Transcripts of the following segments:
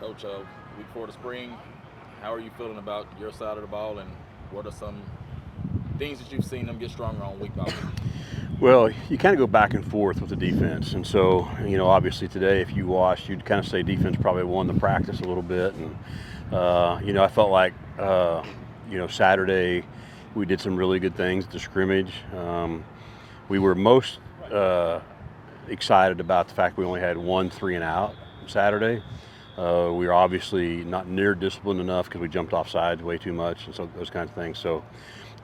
Coach, week before the spring, how are you feeling about your side of the ball, and what are some things that you've seen them get stronger on week by week? Well, you kind of go back and forth with the defense. And so, obviously today, if you watched, you'd kind of say defense probably won the practice a little bit. And, I felt like, Saturday we did some really good things at the scrimmage. We were most excited about the fact we only had 1 3-and-out Saturday. We were obviously not near disciplined enough because we jumped off sides way too much and so those kinds of things. So,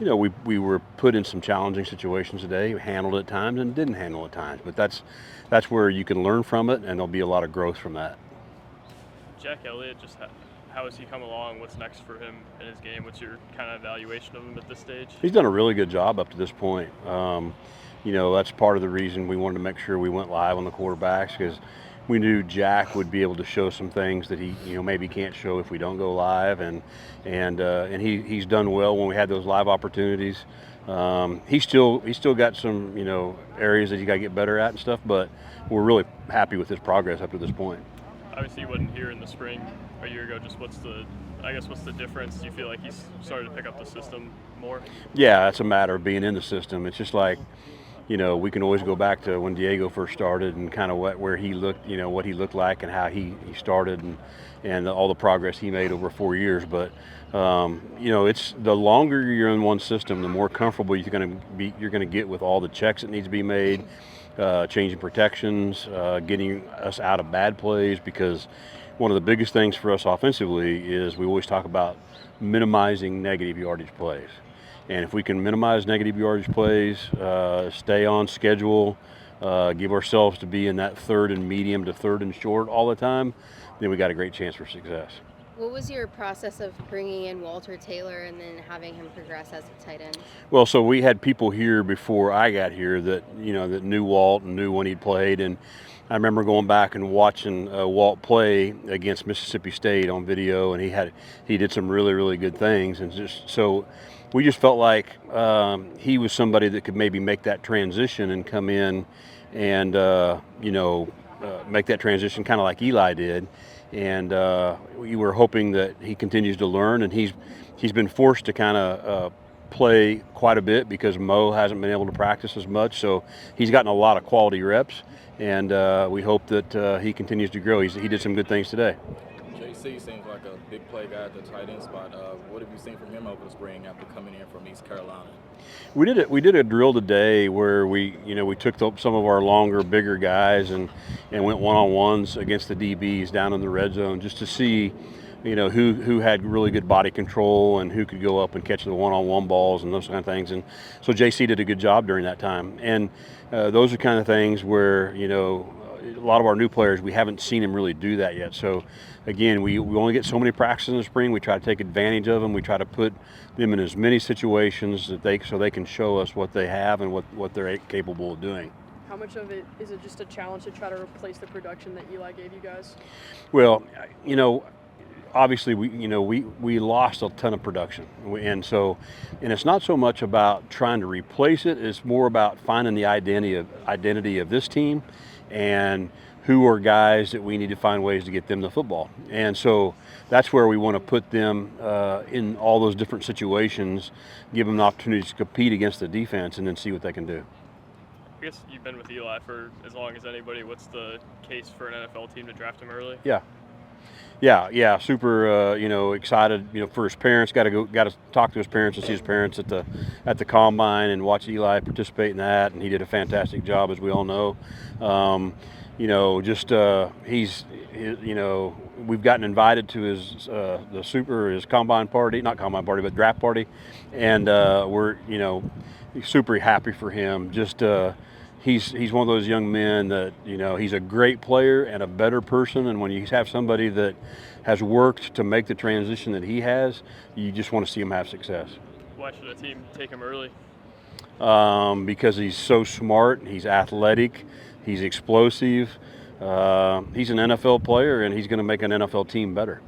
we were put in some challenging situations today, handled it at times and didn't handle it at times. But that's where you can learn from it, and there'll be a lot of growth from that. Jack Elliott, just how has he come along? What's next for him in his game? What's your kind of evaluation of him at this stage? He's done a really good job up to this point. That's part of the reason we wanted to make sure we went live on the quarterbacks, because we knew Jack would be able to show some things that he maybe can't show if we don't go live, and he's done well when we had those live opportunities. He's still got some areas that he got to get better at and stuff, but we're really happy with his progress up to this point. Obviously, he wasn't here in the spring a year ago. Just what's the difference? Do you feel like he's started to pick up the system more? Yeah, it's a matter of being in the system. It's just like, we can always go back to when Diego first started and kind of where he looked, what he looked like and how he started and all the progress he made over 4 years. But, it's the longer you're in one system, the more comfortable you're going to get with all the checks that need to be made, changing protections, getting us out of bad plays, because one of the biggest things for us offensively is we always talk about minimizing negative yardage plays. And if we can minimize negative yardage plays, stay on schedule, give ourselves to be in that third and medium to third and short all the time, then we got a great chance for success. What was your process of bringing in Walter Taylor and then having him progress as a tight end? Well, so we had people here before I got here that that knew Walt and knew when he'd played, and I remember going back and watching Walt play against Mississippi State on video, and he did some really, really good things, and so we just felt like he was somebody that could maybe make that transition and come in and make that transition kind of like Eli did. And we were hoping that he continues to learn, and he's been forced to kind of play quite a bit because Mo hasn't been able to practice as much. So he's gotten a lot of quality reps, and we hope that he continues to grow. He did some good things today. JC seems like a big play guy at the tight end spot. What have you seen from him over the spring after coming in from East Carolina? We did a drill today where we took some of our longer, bigger guys and went one-on-ones against the DBs down in the red zone just to see, who had really good body control and who could go up and catch the one-on-one balls and those kind of things. And so JC did a good job during that time. And those are kind of things where, a lot of our new players, we haven't seen them really do that yet. So, again, we only get so many practices in the spring. We try to take advantage of them. We try to put them in as many situations so they can show us what they have and what they're capable of doing. How much of it is it just a challenge to try to replace the production that Eli gave you guys? Well, obviously we lost a ton of production, and it's not so much about trying to replace it. It's more about finding the identity of this team and who are guys that we need to find ways to get them the football. And so that's where we want to put them in all those different situations, give them the opportunity to compete against the defense, and then see what they can do. I guess you've been with Eli for as long as anybody. What's the case for an NFL team to draft him early? Yeah, super. Excited. For his parents, got to talk to his parents and see his parents at the combine and watch Eli participate in that, and he did a fantastic job, as we all know. We've gotten invited to his combine party, not combine party, but draft party, and we're super happy for him. He's one of those young men that, he's a great player and a better person. And when you have somebody that has worked to make the transition that he has, you just want to see him have success. Why should a team take him early? Because he's so smart, he's athletic, he's explosive, he's an NFL player, and he's going to make an NFL team better.